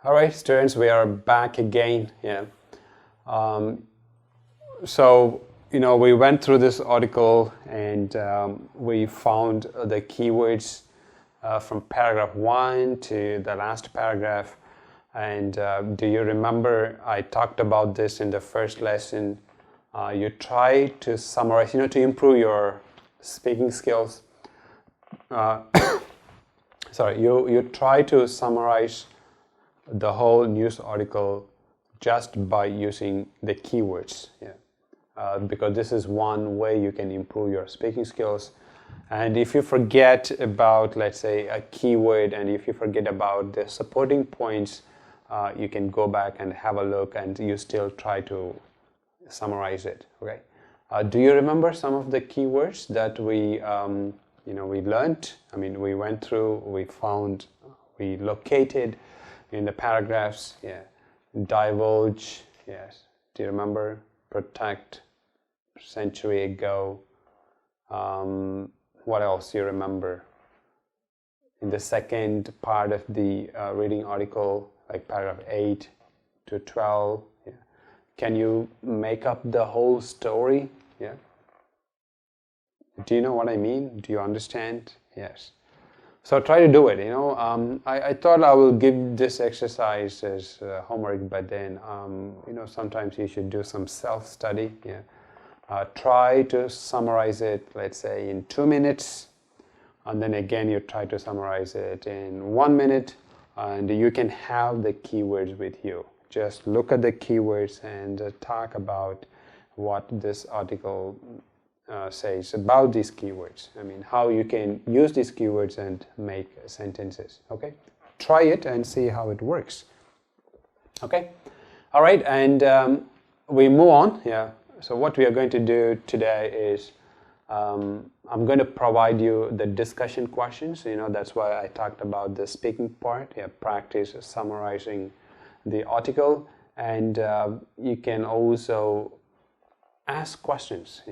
All right, students, we are back again. So we went through this article and we found the keywords from paragraph 1 to the last paragraph. And do you remember I talked about this in the first lesson? You try to summarize, to improve your speaking skills. Sorry, you try to summarize the whole news article just by using the keywords, because this is one way you can improve your speaking skills. And if you forget about, let's say, a keyword, and if you forget about the supporting points, you can go back and have a look, and you still try to summarize it. Okay. Do you remember some of the keywords that we learned? I mean, we went through, we found, we located in the paragraphs. Divulge, yes. Do you remember? Protect, century ago. What else do you remember? In the second part of the reading article, like paragraph 8 to 12, can you make up the whole story? Do you know what I mean? Do you understand? Yes. So try to do it. I thought I will give this exercise as homework, but then sometimes you should do some self-study. Try to summarize it, let's say, in 2 minutes, and then again you try to summarize it in 1 minute, and you can have the keywords with you. Just look at the keywords and talk about what this article says about these keywords. I mean, how you can use these keywords and make sentences. Okay, try it and see how it works. Okay, all right, and we move on. So what we are going to do today is I'm going to provide you the discussion questions. That's why I talked about the speaking part. Practice summarizing the article, and you can also ask questions.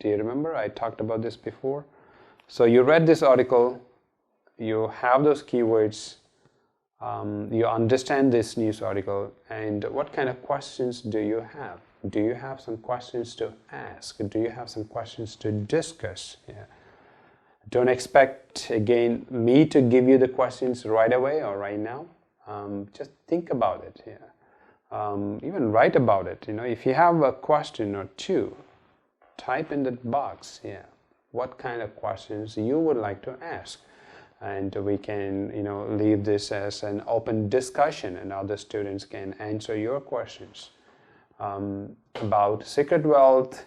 Do you remember I talked about this before? So you read this article, you have those keywords, you understand this news article, and what kind of questions do you have? Do you have some questions to ask? Do you have some questions to discuss? Don't expect, again, me to give you the questions right away or right now. Just think about it. Even write about it. If you have a question or two, type in the box, what kind of questions you would like to ask, and we can, leave this as an open discussion, and other students can answer your questions about secret wealth,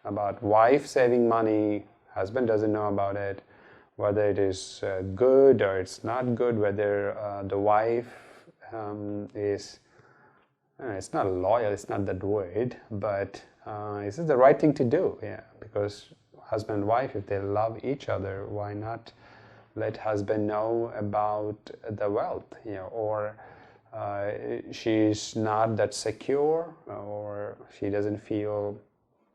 about wife saving money, husband doesn't know about it, whether it is good or it's not good, whether the wife is, it's not loyal, it's not that word, but is this the right thing to do? Because husband and wife, if they love each other, why not let husband know about the wealth? Or she's not that secure, or she doesn't feel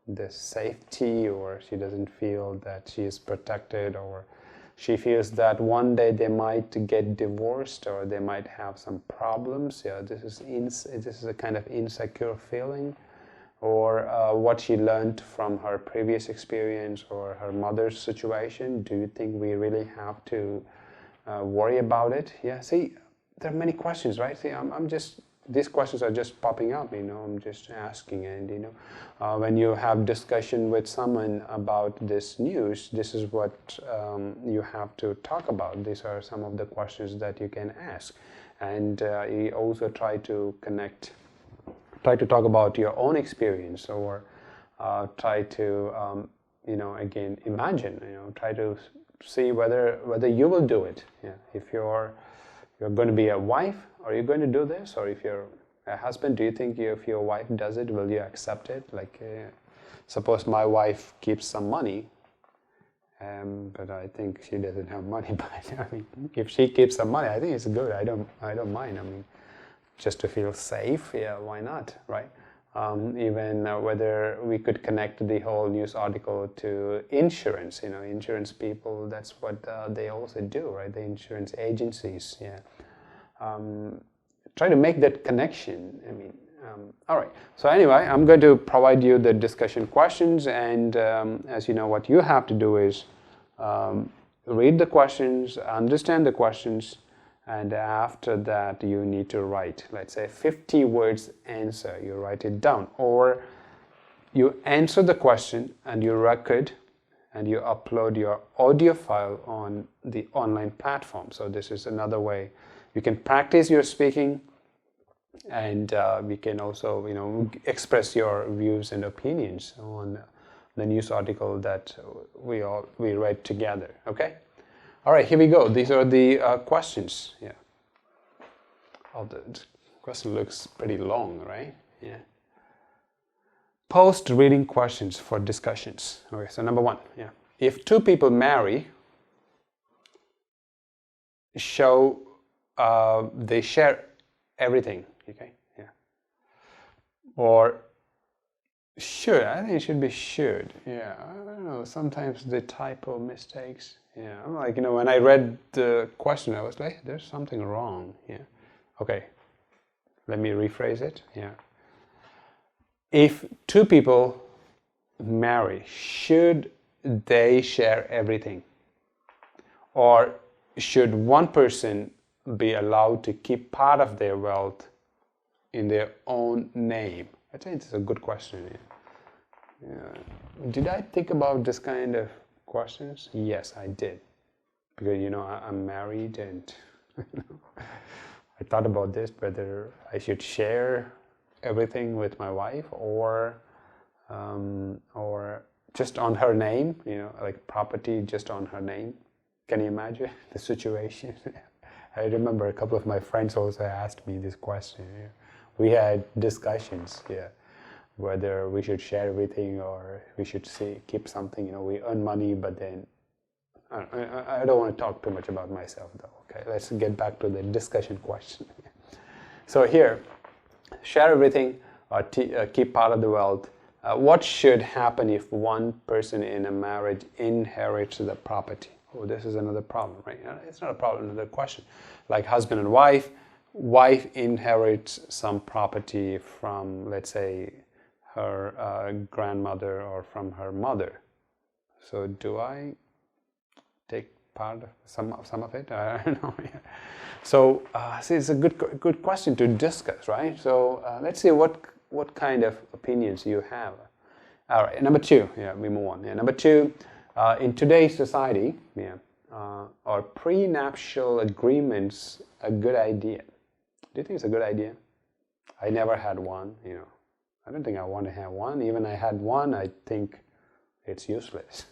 the safety, or she doesn't feel that she is protected, or she feels that one day they might get divorced, or they might have some problems. This is a kind of insecure feeling. Or what she learned from her previous experience or her mother's situation. Do you think we really have to worry about it? See, there are many questions, right? See, these questions are just popping up, I'm just asking, and when you have discussion with someone about this news, this is what you have to talk about. These are some of the questions that you can ask, and you also try to talk about your own experience, or try to again imagine, try to see whether you will do it. If you're going to be a wife, are you going to do this? Or if you're a husband, do you think if your wife does it, will you accept it? Like suppose my wife keeps some money, but I think she doesn't have money. But I mean, if she keeps some money, I think it's good. I don't mind. I mean, just to feel safe, why not, right? Even whether we could connect the whole news article to insurance, insurance people, that's what they also do, right? The insurance agencies, try to make that connection. I mean, all right. So anyway, I'm going to provide you the discussion questions, and as you know, what you have to do is read the questions, understand the questions, and after that you need to write, let's say, 50 words answer. You write it down, or you answer the question and you record and you upload your audio file on the online platform. So this is another way you can practice your speaking, and we can also, you know, express your views and opinions on the news article that we read together. Okay. All right, here we go. These are the questions. Yeah. Oh, the question looks pretty long, right? Yeah. Post reading questions for discussions. Okay, so number one, yeah. If two people marry, they share everything. Okay, yeah. Or should, I think it should be should. Yeah, I don't know. Sometimes the typo mistakes. Yeah, I'm like, you know, when I read the question, I was like, there's something wrong. Yeah. Okay, let me rephrase it. Yeah. If two people marry, should they share everything? Or should one person be allowed to keep part of their wealth in their own name? I think it's a good question. Yeah. Did I think about this kind of questions? Yes, I did. Because, you know, I'm married, and I thought about this, whether I should share everything with my wife, or just on her name, you know, like property just on her name. Can you imagine the situation? I remember a couple of my friends also asked me this question. Yeah. We had discussions, yeah, whether we should share everything or we should keep something. You know, we earn money, but then I don't want to talk too much about myself, though. Okay, let's get back to the discussion question. So here, share everything or keep part of the wealth. What should happen if one person in a marriage inherits the property? Oh, this is another problem, right? It's not a problem, another question. Like husband and wife inherits some property from, let's say, her grandmother or from her mother. So do I take part of some of it? I don't know. Yeah. So see, it's a good question to discuss, right? So let's see what kind of opinions you have. All right, number two. Yeah, we move on. Yeah, number two. In today's society, yeah, are prenuptial agreements a good idea? Do you think it's a good idea? I never had one. You know, I don't think I want to have one. Even I had one, I think it's useless.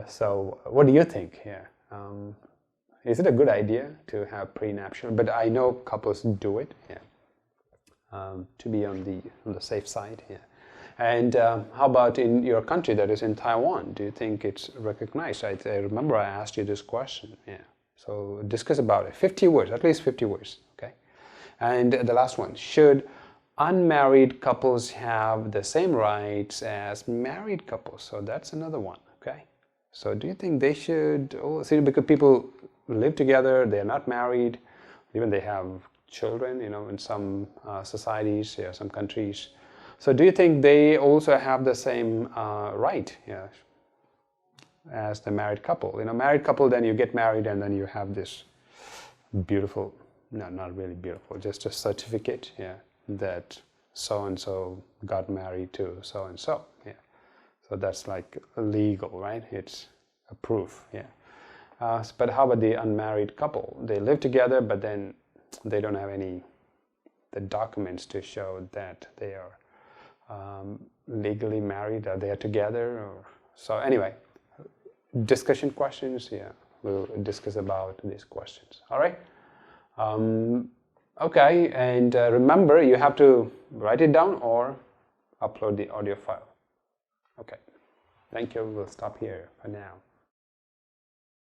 So, what do you think here? Is it a good idea to have prenuptial? But I know couples do it. Yeah, to be on the safe side. Yeah. And how about in your country, that is in Taiwan? Do you think it's recognized? I remember I asked you this question. Yeah. So discuss about it. 50 words, at least 50 words. Okay. And the last one: should unmarried couples have the same rights as married couples? So that's another one. Okay. So do you think they should? Oh, see, because people live together, they are not married, even they have children. You know, in some societies, yeah, some countries. So do you think they also have the same right, yeah, as the married couple? You know, married couple, then you get married and then you have this beautiful, no, not really beautiful, just a certificate, yeah, that so-and-so got married to so-and-so, yeah. So that's like legal, right? It's a proof, yeah. But how about the unmarried couple? They live together, but then they don't have the documents to show that they are legally married, they are together. So anyway, discussion questions, yeah, we'll discuss about these questions. All right. Okay, and remember, you have to write it down or upload the audio file. Okay, thank you. We'll stop here for now.